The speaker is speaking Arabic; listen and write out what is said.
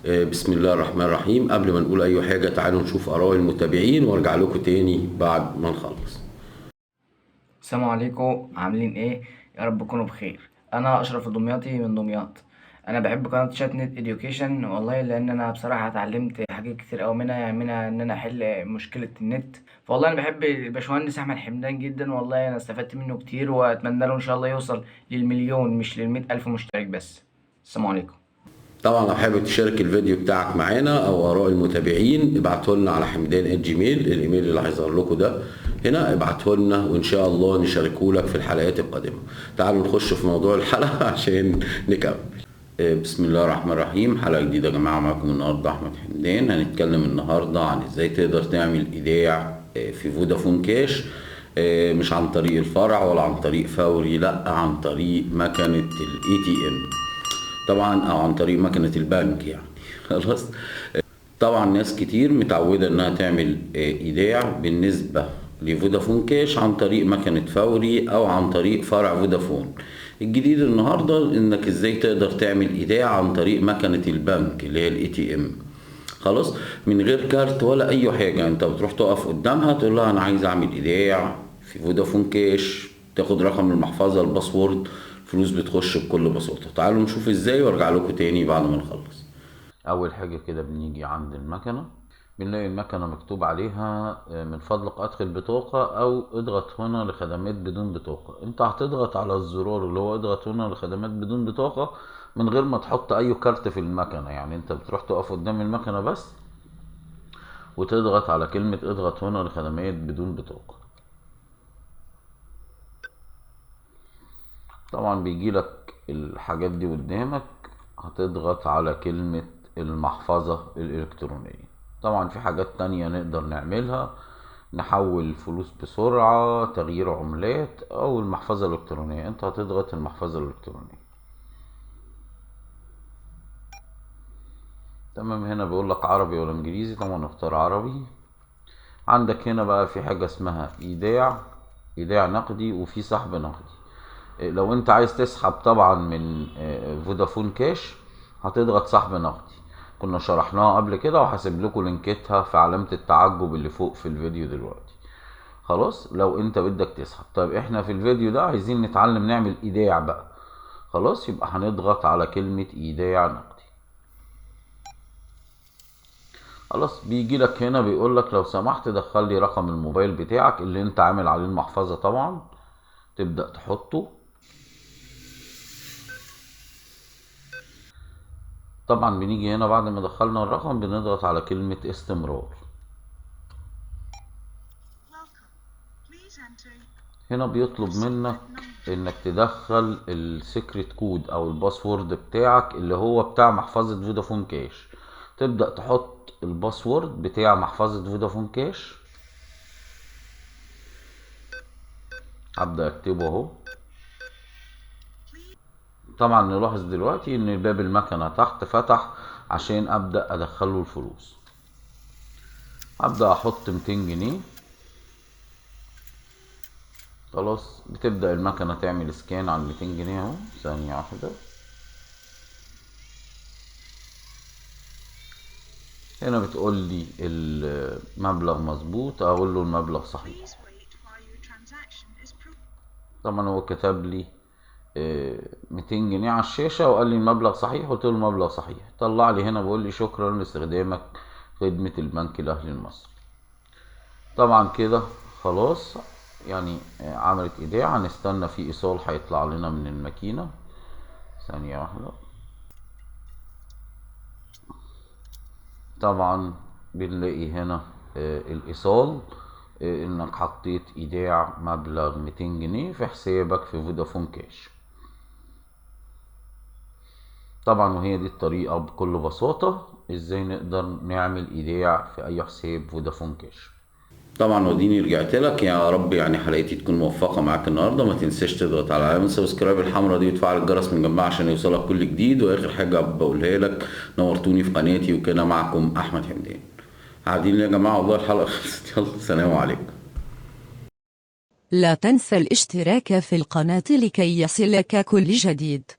بسم الله الرحمن الرحيم. قبل ما نقول اي حاجة تعالوا نشوف اراء المتابعين وارجع لكم تاني بعد ما نخلص. السلام عليكم، عاملين ايه؟ يا رب تكونوا بخير. انا اشرف الدمياطي من دمياط. انا بحب قناه شات نت اديوكيشن والله، لان انا بصراحه اتعلمت حاجات كتير قوي منها، يعني منها ان انا احل مشكله النت. فوالله انا بحب الباشمهندس احمد حمدان جدا، والله انا استفدت منه كتير، واتمنى له ان شاء الله يوصل للمليون مش لل100,000 مشترك بس. السلام عليكم. طبعا لو حابب تشارك الفيديو بتاعك معانا او اراء المتابعين ابعته لنا على حمدان@جيميل، الايميل اللي هيظهر لكم ده هنا. ابعته لنا وان شاء الله نشاركه لك في الحلقات القادمة. تعالوا نخش في موضوع الحلقة عشان نكمل. بسم الله الرحمن الرحيم. حلقة جديدة يا جماعة، معاكم النهاردة أحمد حمدان. هنتكلم النهاردة عن ازاي تقدر تعمل ايداع في فودافون كاش، مش عن طريق الفرع ولا عن طريق فوري، لا عن طريق مكنة الاي تي ام طبعا، او عن طريق مكنة البنك يعني. خلاص. طبعا ناس كتير متعودة انها تعمل ايداع بالنسبة لفودافون كاش عن طريق مكنة فوري او عن طريق فرع فودافون. الجديد النهاردة انك ازاي تقدر تعمل ايداع عن طريق مكنة البنك اللي هي الاي تي ام. خلاص، من غير كارت ولا اي حاجة. انت بتروح تقف قدامها تقول لها انا عايز اعمل ايداع في فودافون كاش، تاخد رقم المحفظة الباسورد، فلوس بتخش بكل بساطة. تعالوا نشوف ازاي وارجع لكم تاني بعد ما نخلص. اول حاجة كده بنيجي عند المكنة، بنلاقي المكنة مكتوب عليها من فضلك ادخل بطاقة او اضغط هنا لخدمات بدون بطاقة. انت هتضغط على الزرار اللي هو اضغط هنا لخدمات بدون بطاقة من غير ما تحط اي كارت في المكنة. يعني انت بتروح تقف قدام المكنة بس وتضغط على كلمة اضغط هنا لخدمات بدون بطاقة. طبعا بيجيلك الحاجات دي قدامك، هتضغط على كلمة المحفظة الإلكترونية. طبعا في حاجات تانية نقدر نعملها، نحول فلوس بسرعة، تغيير عملات، أو المحفظة الإلكترونية. أنت هتضغط المحفظة الإلكترونية. تمام. هنا بيقولك عربي ولا إنجليزي، طبعا اختار عربي. عندك هنا بقى في حاجة اسمها إيداع نقدي وفي سحب نقدي. لو انت عايز تسحب طبعا من فودافون كاش هتضغط سحب نقدي، كنا شرحناها قبل كده وهسيب لكم لينكتها في علامة التعجب اللي فوق في الفيديو دلوقتي. خلاص. لو انت بدك تسحب، طيب احنا في الفيديو ده عايزين نتعلم نعمل ايداع بقى. خلاص، يبقى هنضغط على كلمة ايداع نقدي. خلاص، بيجي لك هنا بيقول لك لو سمحت دخل لي رقم الموبايل بتاعك اللي انت عامل عليه المحفظة. طبعا تبدأ تحطه. طبعا بنيجي هنا بعد ما دخلنا الرقم بنضغط على كلمة استمرار. هنا بيطلب منك انك تدخل السيكريت كود او الباسورد بتاعك اللي هو بتاع محفظة فودافون كاش. تبدأ تحط الباسورد بتاع محفظة فودافون كاش. هبدأ اكتبه اهو. طبعا نلاحظ دلوقتي ان باب المكنة تحت فتح عشان ابدأ ادخله الفلوس. هبدأ احط 200 جنيه. خلاص، بتبدأ المكنة تعمل سكان على 200 جنيه اهو. ثانية واحدة. هنا بتقول لي المبلغ مظبوط، اقول له المبلغ صحيح. طبعا هو كتب لي 200 جنيه على الشاشة وقال لي المبلغ صحيح، قلت له المبلغ صحيح. طلع لي هنا بيقول لي شكرا لاستخدامك خدمة البنك الأهلي المصري. طبعا كده خلاص، يعني عملت ايداع. هنستنى في ايصال هيطلع لنا من الماكينة. ثانية واحدة. طبعا بنلاقي هنا الايصال، انك حطيت ايداع مبلغ 200 جنيه في حسابك في فودافون كاش. طبعا وهي دي الطريقة بكل بساطة ازاي نقدر نعمل ايداع في اي حساب فودافون كاش. طبعا وديني رجعت لك. يا رب يعني حلقتي تكون موفقة معاك النهاردة. ما تنساش تضغط على علامة سبسكرايب الحمراء دي وتفعل الجرس من جنبها عشان يوصلك كل جديد. واخر حاجة بقولها لك، نورتوني في قناتي وكده. معكم احمد حمدان. قاعدين يا جماعة والله الحلقة خلصت. يلا سلام عليكم. لا تنسى الاشتراك في القناة لكي يصلك كل جديد.